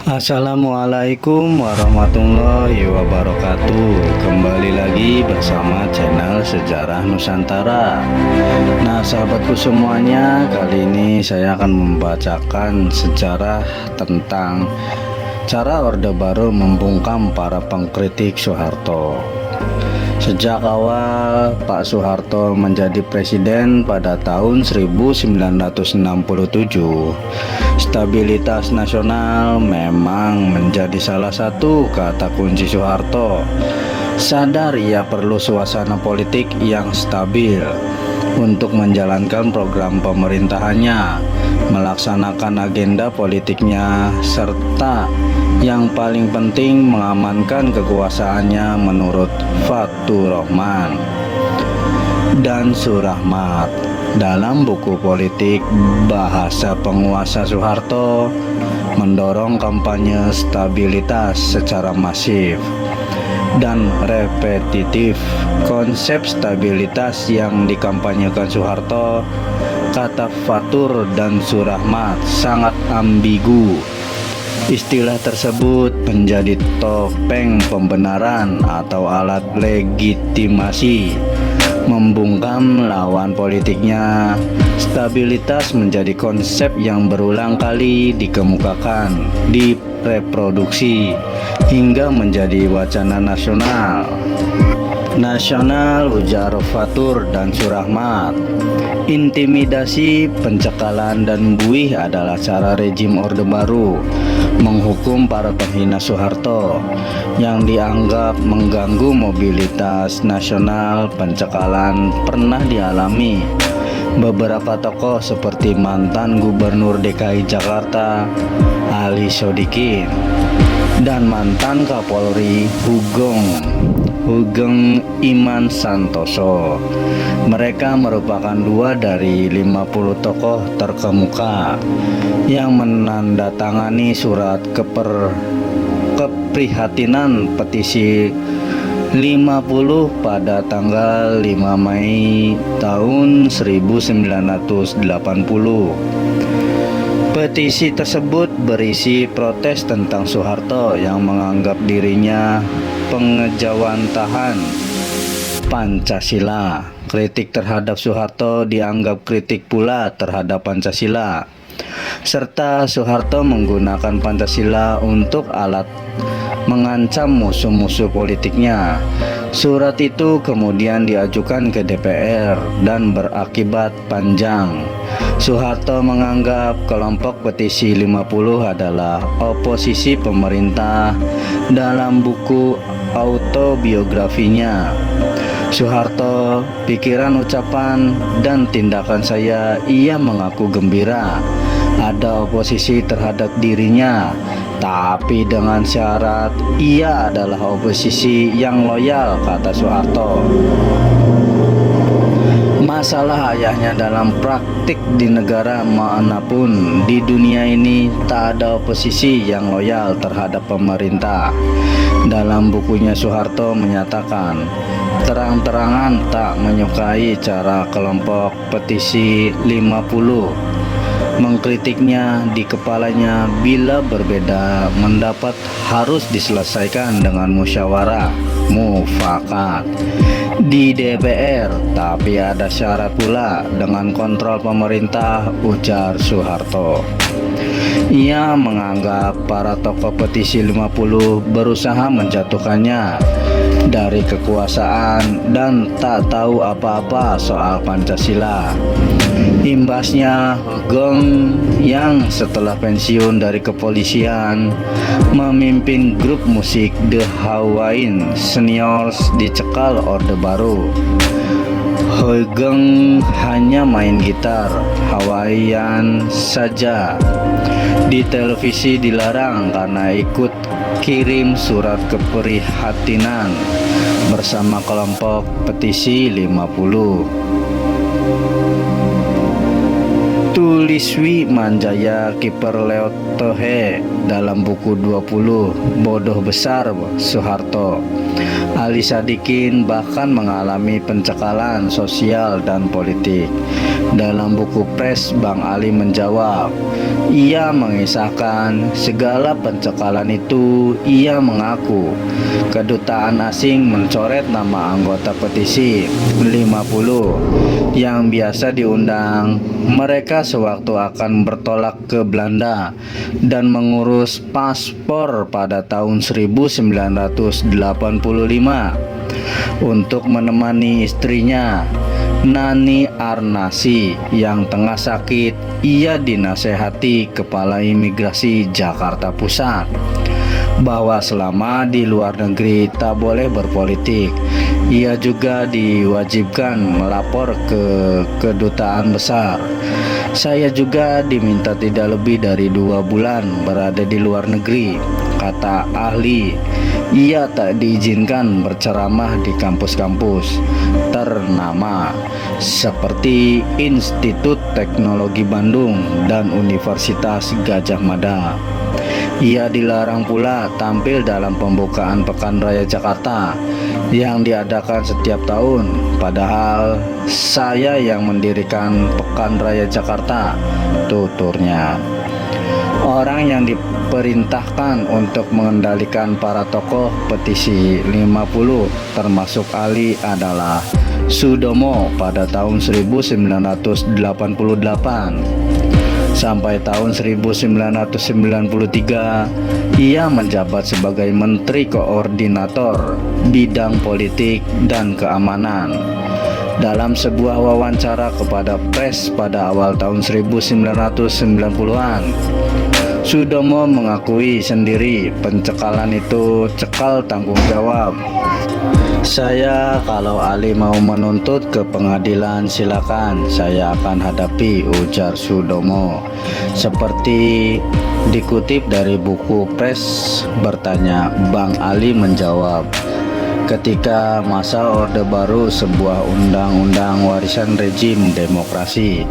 Assalamualaikum warahmatullahi wabarakatuh. Kembali lagi bersama channel Sejarah Nusantara. Nah, sahabatku semuanya, kali ini saya akan membacakan sejarah tentang cara Orde Baru membungkam para pengkritik Soeharto. Sejak awal Pak Soeharto menjadi presiden pada tahun 1967, stabilitas nasional memang menjadi salah satu kata kunci Soeharto. Sadar ia perlu suasana politik yang stabil untuk menjalankan program pemerintahannya, melaksanakan agenda politiknya, serta yang paling penting mengamankan kekuasaannya menurut Fathur Rahman dan Surahmat. Dalam buku politik Bahasa Penguasa, Soeharto mendorong kampanye stabilitas secara masif dan repetitif. Konsep stabilitas yang dikampanyekan Soeharto, kata Fathur dan Surahmat, sangat ambigu. Istilah tersebut menjadi topeng pembenaran atau alat legitimasi membungkam lawan politiknya. Stabilitas menjadi konsep yang berulang kali dikemukakan, direproduksi, hingga menjadi wacana nasional, ujar Fathur dan Surahmat. Intimidasi, pencekalan, dan buih adalah cara rejim Orde Baru menghukum para penghina Soeharto yang dianggap mengganggu mobilitas nasional. Pencekalan pernah dialami beberapa tokoh seperti mantan Gubernur DKI Jakarta Ali Sodikin dan mantan Kapolri Hugeng Iman Santoso. Mereka merupakan 2 dari 50 tokoh terkemuka yang menandatangani surat keprihatinan petisi 50 pada tanggal 5 Mei tahun 1980. Petisi tersebut berisi protes tentang Soeharto yang menganggap dirinya pengejawantahan Pancasila. Kritik terhadap Soeharto dianggap kritik pula terhadap Pancasila, serta Soeharto menggunakan Pancasila untuk alat mengancam musuh-musuh politiknya. Surat itu kemudian diajukan ke DPR dan berakibat panjang. Soeharto menganggap kelompok petisi 50 adalah oposisi pemerintah. Dalam buku autobiografinya Soeharto, Pikiran, Ucapan, dan Tindakan Saya, ia mengaku gembira ada oposisi terhadap dirinya, tapi dengan syarat ia adalah oposisi yang loyal, kata Soeharto. Masalah ayahnya dalam praktik di negara manapun di dunia ini, tak ada oposisi yang loyal terhadap pemerintah. Dalam bukunya Soeharto menyatakan terang-terangan tak menyukai cara kelompok petisi 50 mengkritiknya. Di kepalanya, bila berbeda pendapat harus diselesaikan dengan musyawarah mufakat di DPR, tapi ada syarat pula dengan kontrol pemerintah, ujar Soeharto. Ia menganggap para tokoh petisi 50 berusaha menjatuhkannya dari kekuasaan dan tak tahu apa-apa soal Pancasila. Imbasnya, Hugeng yang setelah pensiun dari kepolisian memimpin grup musik The Hawaiian Seniors dicekal Orde Baru. Hugeng hanya main gitar Hawaiian saja. Di televisi dilarang karena ikut kirim surat keprihatinan bersama kelompok petisi 50. Tuliswi Manjaya Kiperleotohe dalam buku 20 Bodoh Besar Soeharto. Ali Sadikin bahkan mengalami pencekalan sosial dan politik. Dalam buku Pres, Bang Ali menjawab. Ia mengisahkan segala pencekalan itu. Ia mengaku kedutaan asing mencoret nama anggota petisi 50 yang biasa diundang. Mereka sewaktu akan bertolak ke Belanda dan mengurus paspor pada tahun 1985 untuk menemani istrinya Nani Arnasi yang tengah sakit. Ia dinasehati Kepala Imigrasi Jakarta Pusat bahwa selama di luar negeri tak boleh berpolitik. Ia juga diwajibkan melapor ke kedutaan besar. Saya juga diminta tidak lebih dari 2 bulan berada di luar negeri, kata ahli. Ia tak diizinkan berceramah di kampus-kampus ternama seperti Institut Teknologi Bandung dan Universitas Gadjah Mada. Ia dilarang pula tampil dalam pembukaan Pekan Raya Jakarta yang diadakan setiap tahun. Padahal saya yang mendirikan Pekan Raya Jakarta, tuturnya. Orang yang diperintahkan untuk mengendalikan para tokoh petisi 50 termasuk Ali adalah Sudomo pada tahun 1988. Sampai tahun 1993, ia menjabat sebagai Menteri Koordinator Bidang Politik dan Keamanan. Dalam sebuah wawancara kepada pers pada awal tahun 1990-an, Sudomo mengakui sendiri pencekalan itu cekal tanggung jawab. Saya kalau Ali mau menuntut ke pengadilan silakan, saya akan hadapi, ujar Sudomo. Seperti dikutip dari buku Pres bertanya, Bang Ali menjawab, ketika masa Orde Baru sebuah undang-undang warisan rejim demokrasi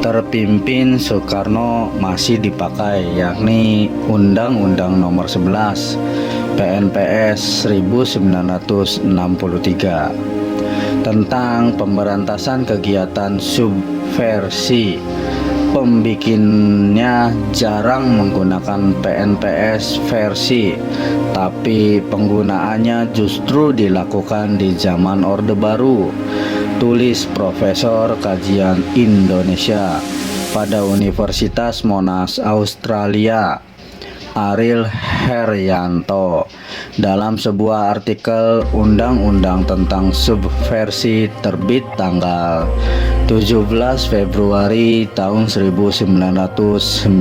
terpimpin Soekarno masih dipakai, yakni Undang-Undang Nomor 11 PNPS 1963 tentang pemberantasan kegiatan subversi. Pembikinnya jarang menggunakan PNPS versi, tapi penggunaannya justru dilakukan di zaman Orde Baru, tulis Profesor Kajian Indonesia pada Universitas Monash, Australia, Ariel Heryanto, dalam sebuah artikel Undang-Undang tentang Subversi terbit tanggal 17 Februari tahun 1996.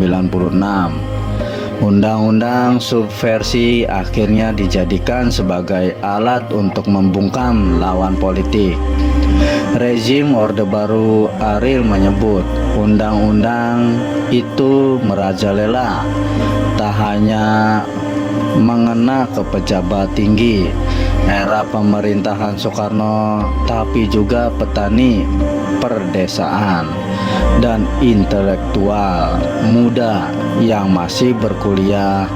Undang-undang subversi akhirnya dijadikan sebagai alat untuk membungkam lawan politik. Rezim Orde Baru, Ariel menyebut, undang-undang itu merajalela, tak hanya mengena ke pejabat tinggi era pemerintahan Soekarno, tapi juga petani, perdesaan, dan intelektual muda yang masih berkuliah.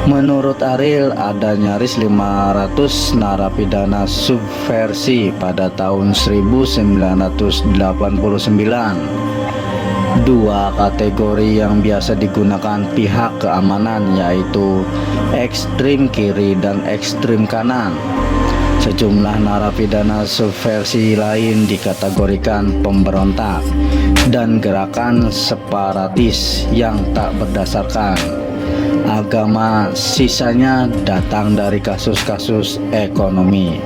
Menurut Ariel, ada nyaris 500 narapidana subversi pada tahun 1989. Dua kategori yang biasa digunakan pihak keamanan yaitu ekstrim kiri dan ekstrim kanan. Sejumlah narapidana subversi lain dikategorikan pemberontak dan gerakan separatis yang tak berdasarkan agama. Sisanya datang dari kasus-kasus ekonomi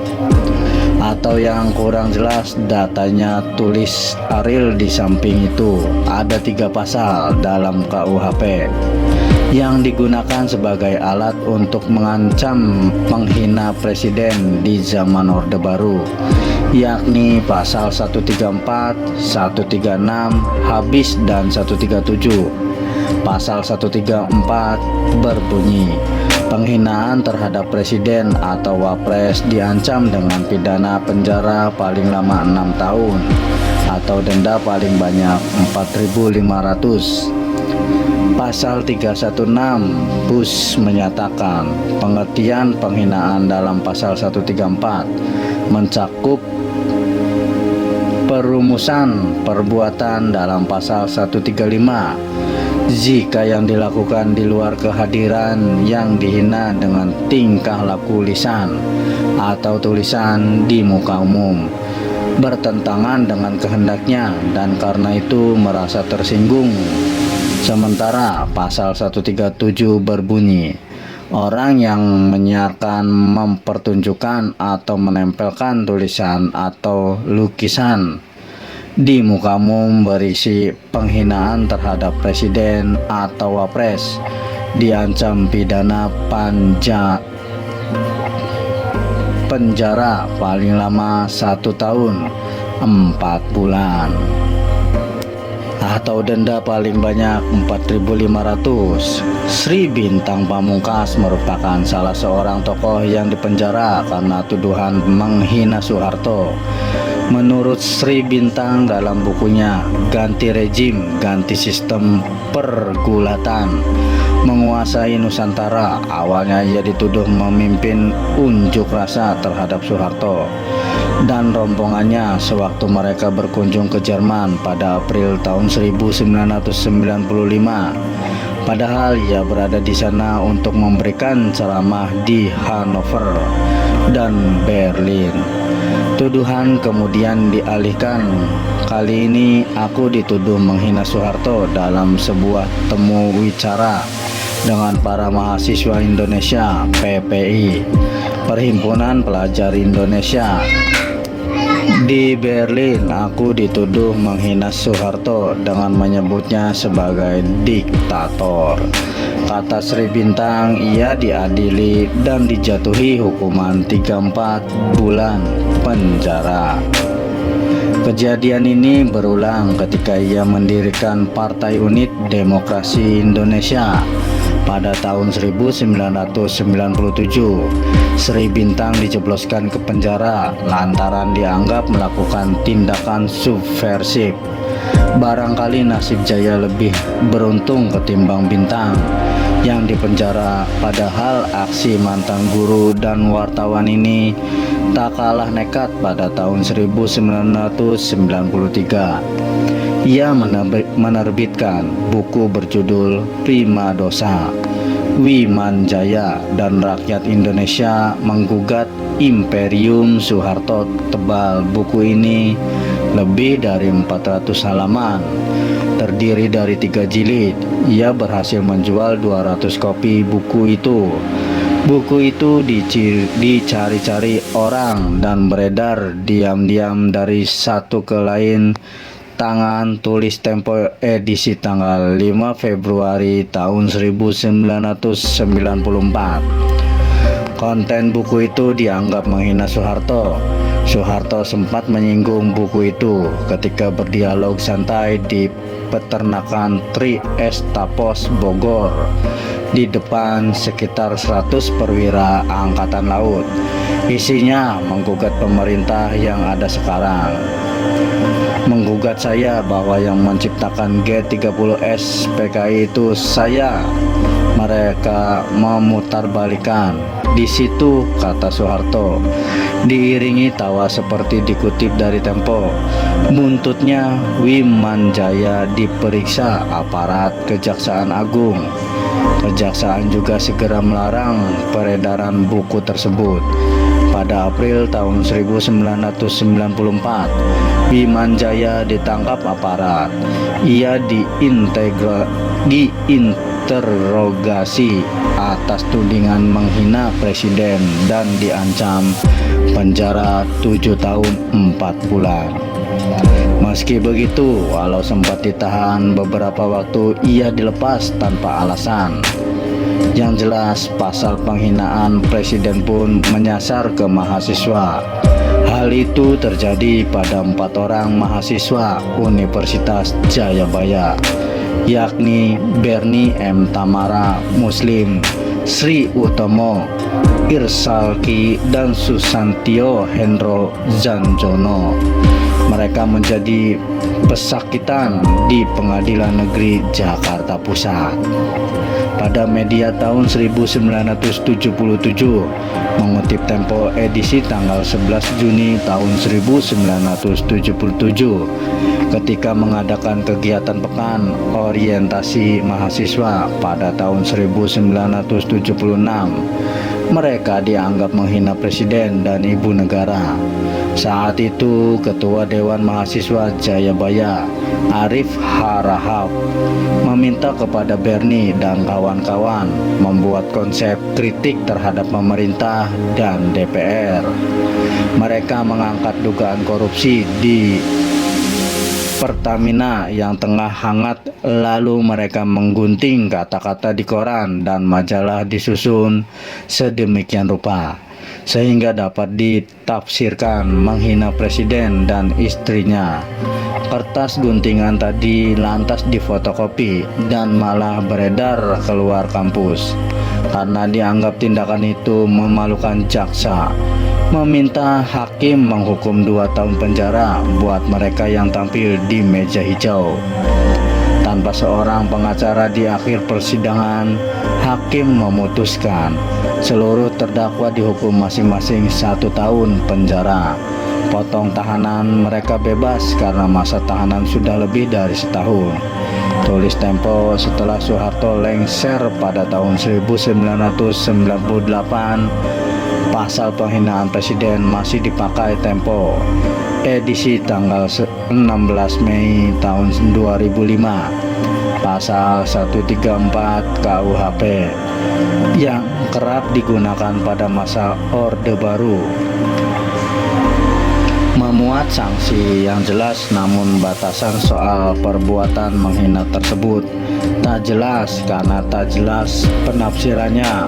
atau yang kurang jelas datanya, tulis Ariel. Di samping itu ada 3 pasal dalam KUHP yang digunakan sebagai alat untuk mengancam menghina presiden di zaman Orde Baru, yakni pasal 134, 136, habis dan 137. Pasal 134 berbunyi, penghinaan terhadap presiden atau wapres diancam dengan pidana penjara paling lama 6 tahun atau denda paling banyak 4.500. Pasal 316 Bus menyatakan pengertian penghinaan dalam pasal 134 mencakup perumusan perbuatan dalam pasal 135 jika yang dilakukan di luar kehadiran yang dihina dengan tingkah laku lisan atau tulisan di muka umum bertentangan dengan kehendaknya dan karena itu merasa tersinggung. Sementara pasal 137 berbunyi, orang yang menyiarkan, mempertunjukkan atau menempelkan tulisan atau lukisan di muka umum berisi penghinaan terhadap presiden atau wapres diancam pidana penjara paling lama 1 tahun 4 bulan atau denda paling banyak 4.500. Sri Bintang Pamungkas merupakan salah seorang tokoh yang dipenjara karena tuduhan menghina Soeharto. Menurut Sri Bintang dalam bukunya Ganti Rejim, Ganti Sistem Pergulatan Menguasai Nusantara, awalnya ia dituduh memimpin unjuk rasa terhadap Soeharto dan rombongannya sewaktu mereka berkunjung ke Jerman pada April tahun 1995. Padahal ia berada di sana untuk memberikan ceramah di Hannover dan Berlin. Tuduhan kemudian dialihkan. Kali ini aku dituduh menghina Soeharto dalam sebuah temu wicara dengan para mahasiswa Indonesia PPI, Perhimpunan Pelajar Indonesia. Di Berlin, aku dituduh menghina Soeharto dengan menyebutnya sebagai diktator. Kata Sri Bintang, ia diadili dan dijatuhi hukuman 3-4 bulan penjara. Kejadian ini berulang ketika ia mendirikan Partai Unit Demokrasi Indonesia pada tahun 1997. Sri Bintang dijebloskan ke penjara lantaran dianggap melakukan tindakan subversif. Barangkali nasib Jaya lebih beruntung ketimbang Bintang yang dipenjara, padahal aksi mantan guru dan wartawan ini tak kalah nekat. Pada tahun 1993 ia menerbitkan buku berjudul Prima Dosa, Wiman Jaya dan Rakyat Indonesia Menggugat Imperium Soeharto. Tebal buku ini lebih dari 400 halaman, terdiri dari 3 jilid. Ia berhasil menjual 200 kopi buku itu. Buku itu dicari-cari orang dan beredar diam-diam dari satu ke lain. Tangan tulis Tempo edisi tanggal 5 Februari tahun 1994. Konten buku itu dianggap menghina Soeharto. Soeharto sempat menyinggung buku itu ketika berdialog santai di peternakan Tri Estapos Bogor di depan sekitar 100 perwira angkatan laut. Isinya menggugat pemerintah yang ada sekarang. Menggugat saya bahwa yang menciptakan G30S PKI itu saya. Mereka memutarbalikan. Di situ, kata Soeharto, diiringi tawa seperti dikutip dari Tempo. Buntutnya Wiman Jaya diperiksa aparat Kejaksaan Agung. Kejaksaan juga segera melarang peredaran buku tersebut. Pada April tahun 1994, Wiman Jaya ditangkap aparat. Ia diinterogasi atas tudingan menghina presiden dan diancam penjara 7 tahun 4 bulan. Meski begitu, walau sempat ditahan beberapa waktu, ia dilepas tanpa alasan. Yang jelas, pasal penghinaan presiden pun menyasar ke mahasiswa. Hal itu terjadi pada 4 orang mahasiswa Universitas Jayabaya, yakni Bernie M. Tamara Muslim, Sri Utomo Irsalki, dan Susantio Hendro Zanjono. Mereka menjadi pesakitan di Pengadilan Negeri Jakarta Pusat. pada media tahun 1977, mengutip Tempo edisi tanggal 11 Juni tahun 1977, ketika mengadakan kegiatan pekan orientasi mahasiswa pada tahun 1976. Mereka dianggap menghina presiden dan ibu negara. Saat itu Ketua Dewan Mahasiswa Jayabaya, Arif Harahap, meminta kepada Bernie dan kawan-kawan membuat konsep kritik terhadap pemerintah dan DPR. Mereka mengangkat dugaan korupsi di Pertamina yang tengah hangat, lalu mereka menggunting kata-kata di koran dan majalah disusun sedemikian rupa sehingga dapat ditafsirkan menghina presiden dan istrinya. Kertas guntingan tadi lantas difotokopi dan malah beredar keluar kampus karena dianggap tindakan itu memalukan jaksa, meminta hakim menghukum 2 tahun penjara buat mereka yang tampil di meja hijau. Tanpa seorang pengacara di akhir persidangan, hakim memutuskan seluruh terdakwa dihukum masing-masing 1 tahun penjara. Potong tahanan mereka bebas karena masa tahanan sudah lebih dari setahun. Tulis Tempo setelah Soeharto lengser pada tahun 1998. Pasal penghinaan presiden masih dipakai. Tempo edisi tanggal 16 Mei tahun 2005, pasal 134 KUHP yang kerap digunakan pada masa Orde Baru, memuat sanksi yang jelas, namun batasan soal perbuatan menghina tersebut tak jelas karena tak jelas penafsirannya.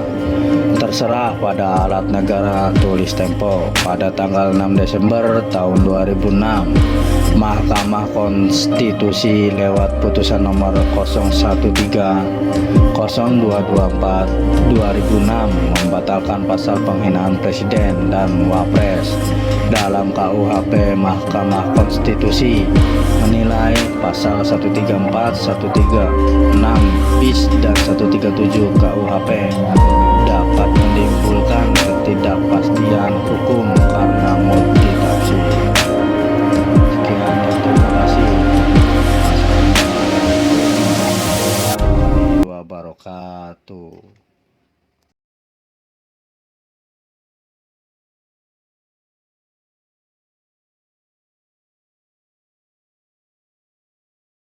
Terserah pada alat negara, tulis Tempo. Pada tanggal 6 Desember tahun 2006, Mahkamah Konstitusi lewat putusan nomor 013-0224/2006 membatalkan pasal penghinaan presiden dan wapres dalam KUHP. Mahkamah Konstitusi menilai pasal 134, 136 bis dan 137 KUHP dapat menimbulkan ketidakpastian hukum